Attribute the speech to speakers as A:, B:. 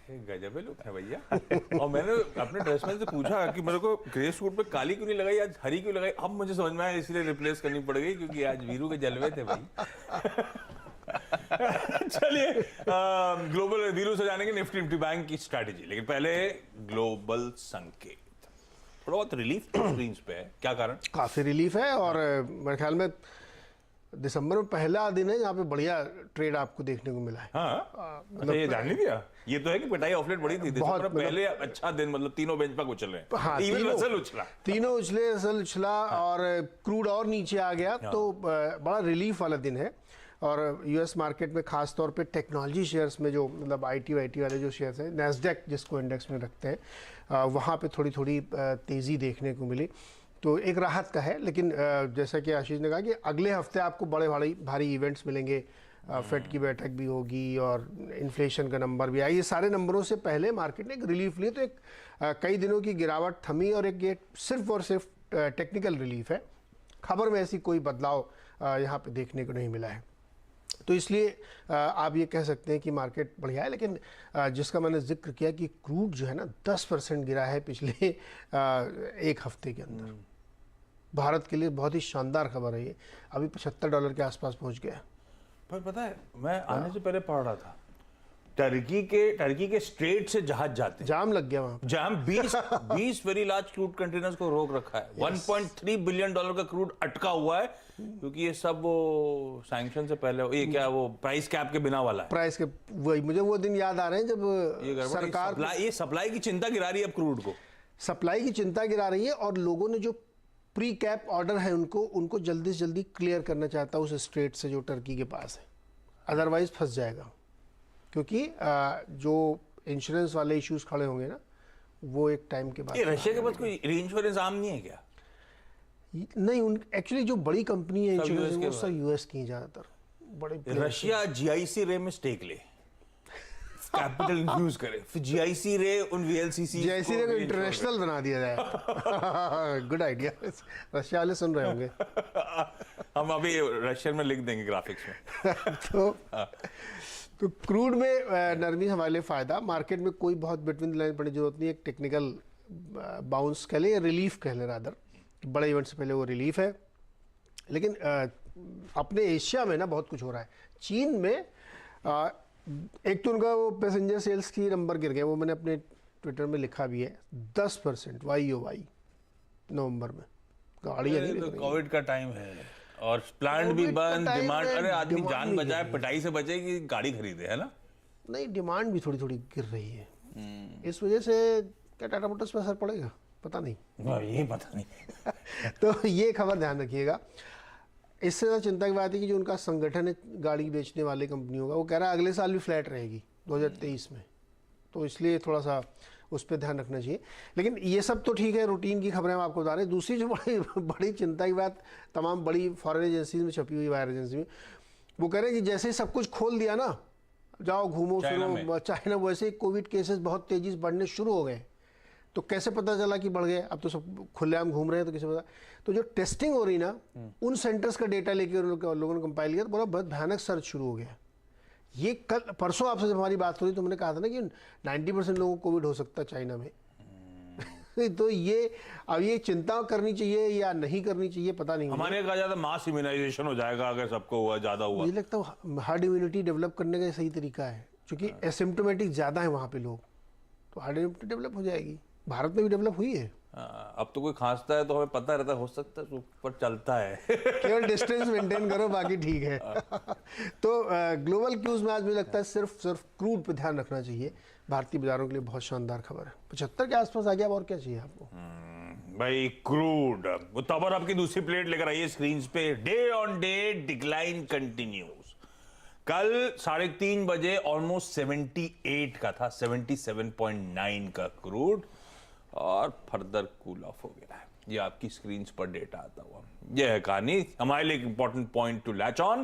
A: गजब लुक है भैया। और मैंने अपने ड्रेसमैन से पूछा कि मेरे को ग्रे सूट पे काली क्यों नहीं लगाई, आज हरी क्यों लगाई। अब मुझे समझ में आया इसलिए रिप्लेस करनी पड़ गई क्योंकि आज वीरू के जलवे थे भाई। चलिए ग्लोबल वीरू से जानेंगे निफ्टी बैंक की स्ट्रैटेजी, लेकिन पहले ग्लोबल संकेत। थोड़ा बहुत रिलीफ स्क्रीन पे है, क्या कारण?
B: काफी रिलीफ है और मेरे ख्याल में दिसंबर में पहला दिन है जहाँ पे बढ़िया ट्रेड आपको देखने को मिला है।
A: हाँ, मतलब ये जान नहीं दिया। ये तो है कि पिटाई ऑफलेट बड़ी थी,
B: बहुत
A: पहले अच्छा दिन, मतलब तीनों बेंचमार्क उछल रहे हैं।
B: हाँ,
A: इवन रसल उछला,
B: तीनों उछले, रसल उछला और क्रूड और नीचे आ गया। तो बड़ा रिलीफ वाला दिन है। और यूएस मार्केट में खास तौर पे टेक्नोलॉजी शेयर्स में जो मतलब आईटी वाले जो शेयर्स हैं, नैस्डैक जिसको इंडेक्स में रखते हैं, वहाँ पे थोड़ी थोड़ी तेज़ी देखने को मिली, तो एक राहत का है। लेकिन जैसा कि आशीष ने कहा कि अगले हफ्ते आपको बड़े भारी इवेंट्स मिलेंगे। फेड की बैठक भी होगी और इन्फ्लेशन का नंबर भी आया। ये सारे नंबरों से पहले मार्केट ने एक रिलीफ ली, तो एक कई दिनों की गिरावट थमी और एक ये सिर्फ और सिर्फ टेक्निकल रिलीफ है। खबर में ऐसी कोई बदलाव यहाँ पे देखने को नहीं मिला है, तो इसलिए आप ये कह सकते हैं कि मार्केट बढ़िया है। लेकिन जिसका मैंने जिक्र किया कि क्रूड जो है ना 10% गिरा है पिछले एक हफ्ते के अंदर। भारत के लिए बहुत ही शानदार खबर है ये, अभी $75 के आसपास पहुंच गया।
A: पर पता है मैं आने से पहले पढ़ रहा था टर्की के स्ट्रेट से जहाज जाते हैं,
B: जाम लग गया वहां पे।
A: जाम 20 वेरी लार्ज क्रूड कंटेनर्स को रोक रखा है। 1.3 बिलियन डॉलर का क्रूड अटका हुआ है क्योंकि ये सब वो सैंक्शन से पहले, ये क्या वो प्राइस कैप के बिना वाला है।
B: प्राइस के वही मुझे वो दिन याद आ रहे हैं जब
A: ये
B: सरकार
A: ये सप्लाई की चिंता गिरा रही है अब क्रूड को।
B: सप्लाई की चिंता गिरा रही है और लोगों ने जो प्री कैप ऑर्डर है उनको जल्दी से जल्दी क्लियर करना चाहता है उस स्ट्रेट से जो टर्की के पास है, अदरवाइज फंस जाएगा। क्योंकि जो इंश्योरेंस वाले इश्यूज खड़े होंगे ना, वो एक टाइम के बाद।
A: रशिया के पास कोई रीइंश्योरेंस आम नहीं है क्या?
B: नहीं, एक्चुअली जो बड़ी कंपनी है इंश्योरेंस वो सब यूएस की ज्यादातर बड़े।
A: रशिया जीआईसी रे में स्टेक ले, कैपिटल इन्फ्यूज करे, फिर जीआईसी रे उन वीएलसीसी
B: जीआईसी रे को इंटरनेशनल बना दिया जाए। गुड आइडिया, रशिया वाले सुन रहे होंगे।
A: हम अभी रशियन में लिख देंगे ग्राफिक्स में।
B: तो क्रूड में नरमी हवाले फायदा, मार्केट में कोई बहुत बिटवीन द लाइन पड़ने की जरूरत नहीं। एक टेक्निकल बाउंस कह ले या रिलीफ कह ले रादर, बड़े इवेंट से पहले वो रिलीफ है। लेकिन अपने एशिया में ना बहुत कुछ हो रहा है। चीन में एक तो उनका वो पैसेंजर सेल्स की नंबर गिर गया, वो मैंने अपने ट्विटर में लिखा भी है। 10% YoY नवंबर में गाड़ियाँ नहीं।
A: तो कोविड का टाइम है और प्लांट भी बंद, डिमांड, अरे आदमी जान बचाए पिटाई से बचे कि गाड़ी खरीदे, है ना?
B: नहीं, डिमांड भी थोड़ी थोड़ी गिर रही है। इस वजह से क्या टाटा मोटर्स पर असर पड़ेगा पता नहीं,
A: ये पता नहीं।
B: तो ये खबर ध्यान रखिएगा। इससे ज़्यादा चिंता की बात है कि जो उनका संगठन है गाड़ी बेचने वाले कंपनियों का, वो कह रहा है अगले साल भी फ्लैट रहेगी 2023 में, तो इसलिए थोड़ा सा उस पर ध्यान रखना चाहिए। लेकिन ये सब तो ठीक है, रूटीन की खबरें हम आपको बता रहे हैं। दूसरी जो बड़ी चिंता की बात तमाम बड़ी फॉरेन एजेंसीज में छपी हुई, वायर एजेंसी में, वो कह रहे हैं कि जैसे ही सब कुछ खोल दिया ना, जाओ घूमो फिरो चाइना, वैसे ही कोविड केसेस बहुत तेजी से बढ़ने शुरू हो गए। तो कैसे पता चला कि बढ़ गए? अब तो सब खुलेआम घूम रहे हैं, तो कैसे पता? तो जो टेस्टिंग हो रही ना, उन सेंटर्स का डेटा लेके लोगों ने कंपाइल किया, तो बड़ा बहुत भयानक सर्च शुरू हो गया। ये कल परसों आपसे जब हमारी बात हो रही तो मैंने कहा था ना कि 90% लोगों को कोविड हो सकता है चाइना में। तो ये अब ये चिंता करनी चाहिए या नहीं करनी चाहिए पता नहीं।
A: हमारे कहा जाता मास इम्यूनाइजेशन हो जाएगा अगर सबको हुआ, ज्यादा हुआ।
B: मुझे लगता है हार्ड इम्यूनिटी डेवलप करने का सही तरीका है, क्योंकि एसिम्प्टोमेटिक ज़्यादा है वहाँ पे लोग, तो हार्ड इम्यूनिटी डेवलप हो जाएगी। भारत में भी डेवलप हुई है।
A: अब तो कोई खांसता है तो हमें पता रहता है, हो सकता है पर चलता है।
B: केवल डिस्टेंस मेंटेन करो, बाकी ठीक है। तो ग्लोबल क्यूज में आज मुझे लगता है सिर्फ क्रूड पे ध्यान रखना चाहिए। भारतीय बाजारों के लिए बहुत शानदार खबर है। 75 के आसपास आ गया, और क्या चाहिए आपको?
A: भाई क्रूड तबर आपकी दूसरी प्लेट लेकर आइए स्क्रीन पे। Day on day decline continues. कल 3:30 बजे ऑलमोस्ट 78 का था, 77.9 का क्रूड, और फर्दर कूल ऑफ हो गया है। ये आपकी स्क्रीन पर डेटा आता हुआ, यह है कहानी। हमारे लिए important point two latch on.